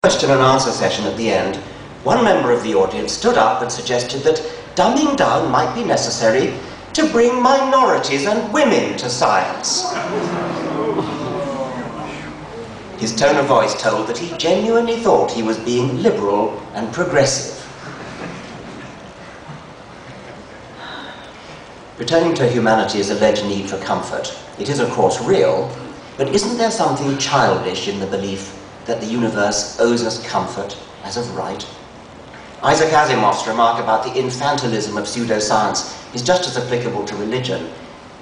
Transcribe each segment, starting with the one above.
question and answer session at the end, one member of the audience stood up and suggested that dumbing down might be necessary to bring minorities and women to science. His tone of voice told that he genuinely thought he was being liberal and progressive. Returning to humanity's alleged need for comfort, it is of course real, but isn't there something childish in the belief that the universe owes us comfort as of right? Isaac Asimov's remark about the infantilism of pseudoscience is just as applicable to religion.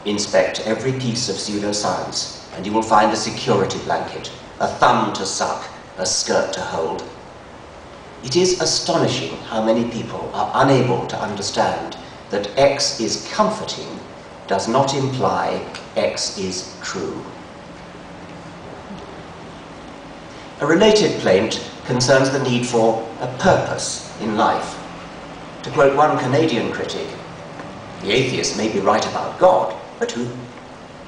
Inspect every piece of pseudoscience, and you will find a security blanket, a thumb to suck, a skirt to hold. It is astonishing how many people are unable to understand that X is comforting does not imply X is true. A related plaint concerns the need for a purpose in life. To quote one Canadian critic, the atheist may be right about God, but who?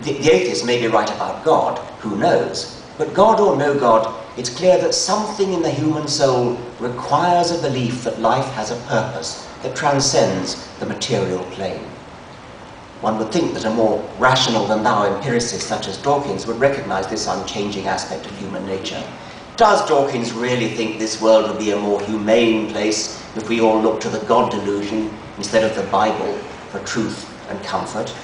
The atheist may be right about God, who knows? But God or no God, it's clear that something in the human soul requires a belief that life has a purpose that transcends the material plane. One would think that a more rational than thou empiricist such as Dawkins would recognize this unchanging aspect of human nature. Does Dawkins really think this world would be a more humane place if we all looked to the God delusion instead of the Bible for truth and comfort?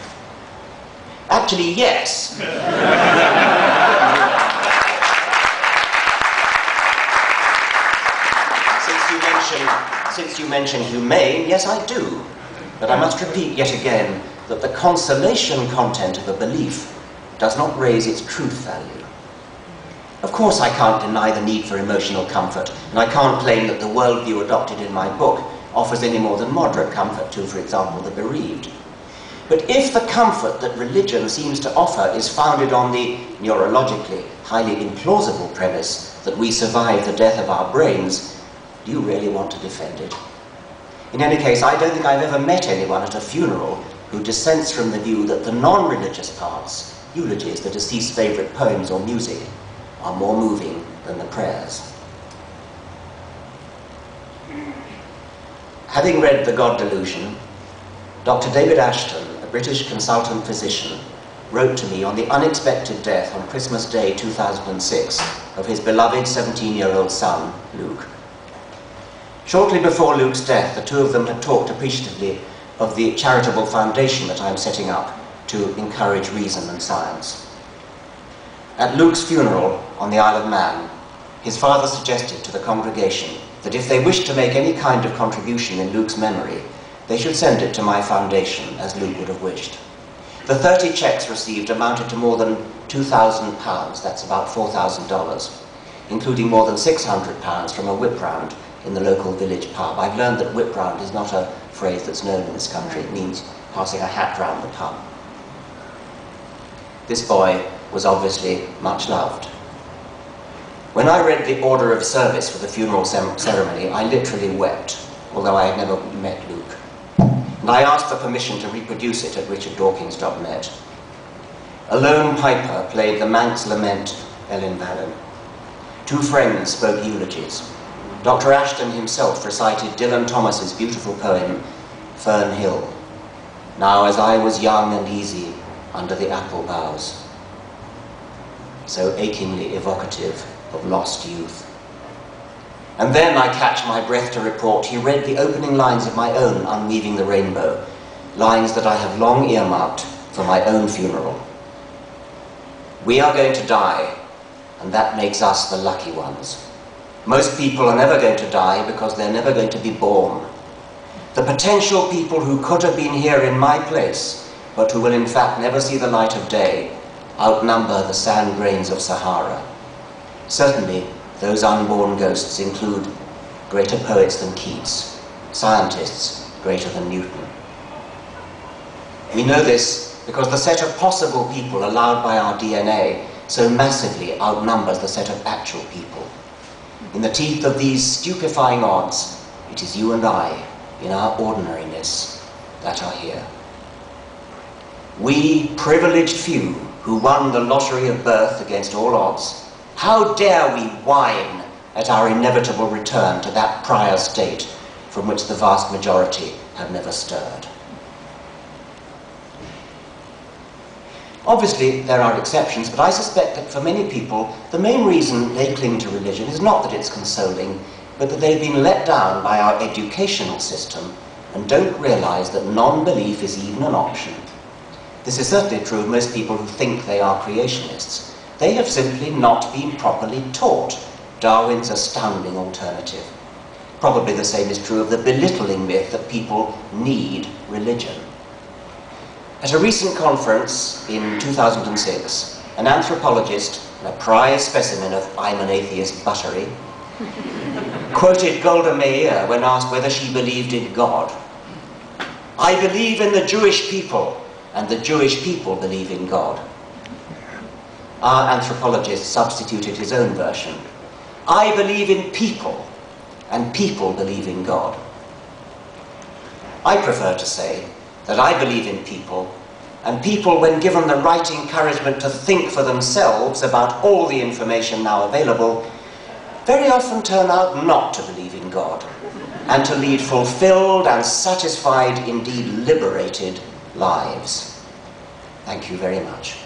Actually, yes. Since you mention humane, yes, I do. But I must repeat yet again that the consolation content of a belief does not raise its truth value. Of course, I can't deny the need for emotional comfort, and I can't claim that the worldview adopted in my book offers any more than moderate comfort to, for example, the bereaved. But if the comfort that religion seems to offer is founded on the neurologically highly implausible premise that we survive the death of our brains, do you really want to defend it? In any case, I don't think I've ever met anyone at a funeral who dissents from the view that the non-religious parts, eulogies, the deceased's favourite poems or music, are more moving than the prayers. Having read The God Delusion, Dr. David Ashton, a British consultant physician, wrote to me on the unexpected death on Christmas Day 2006 of his beloved 17-year-old son, Luke. Shortly before Luke's death, the two of them had talked appreciatively of the charitable foundation that I am setting up to encourage reason and science. At Luke's funeral on the Isle of Man, his father suggested to the congregation that if they wished to make any kind of contribution in Luke's memory, they should send it to my foundation, as Luke would have wished. The 30 cheques received amounted to more than £2,000, that's about $4,000, including more than £600 from a whip round in the local village pub. I've learned that whip round is not a phrase that's known in this country. It means passing a hat round the pub. This boy was obviously much loved. When I read the order of service for the funeral ceremony, I literally wept, although I had never met Luke. And I asked for permission to reproduce it at richarddawkins.net. A lone piper played the Manx lament, Ellen Vallon. Two friends spoke eulogies. Dr. Ashton himself recited Dylan Thomas's beautiful poem, Fern Hill. Now as I was young and easy under the apple boughs. So achingly evocative of lost youth. And then I catch my breath to report he read the opening lines of my own Unweaving the Rainbow, lines that I have long earmarked for my own funeral. We are going to die, and that makes us the lucky ones. Most people are never going to die because they're never going to be born. The potential people who could have been here in my place, but who will in fact never see the light of day, outnumber the sand grains of Sahara. Certainly, those unborn ghosts include greater poets than Keats, scientists greater than Newton. We know this because the set of possible people allowed by our DNA so massively outnumbers the set of actual people. In the teeth of these stupefying odds, it is you and I, in our ordinariness, that are here. We privileged few who won the lottery of birth against all odds, how dare we whine at our inevitable return to that prior state from which the vast majority have never stirred. Obviously, there are exceptions, but I suspect that for many people, the main reason they cling to religion is not that it's consoling, but that they've been let down by our educational system and don't realize that non-belief is even an option. This is certainly true of most people who think they are creationists. They have simply not been properly taught Darwin's astounding alternative. Probably the same is true of the belittling myth that people need religion. At a recent conference in 2006, an anthropologist and a prize specimen of I'm an atheist buttery quoted Golda Meir when asked whether she believed in God. "I believe in the Jewish people, and the Jewish people believe in God." Our anthropologist substituted his own version. "I believe in people, and people believe in God." I prefer to say that I believe in people, and people, when given the right encouragement to think for themselves about all the information now available, very often turn out not to believe in God, and to lead fulfilled and satisfied, indeed liberated, lives. Thank you very much.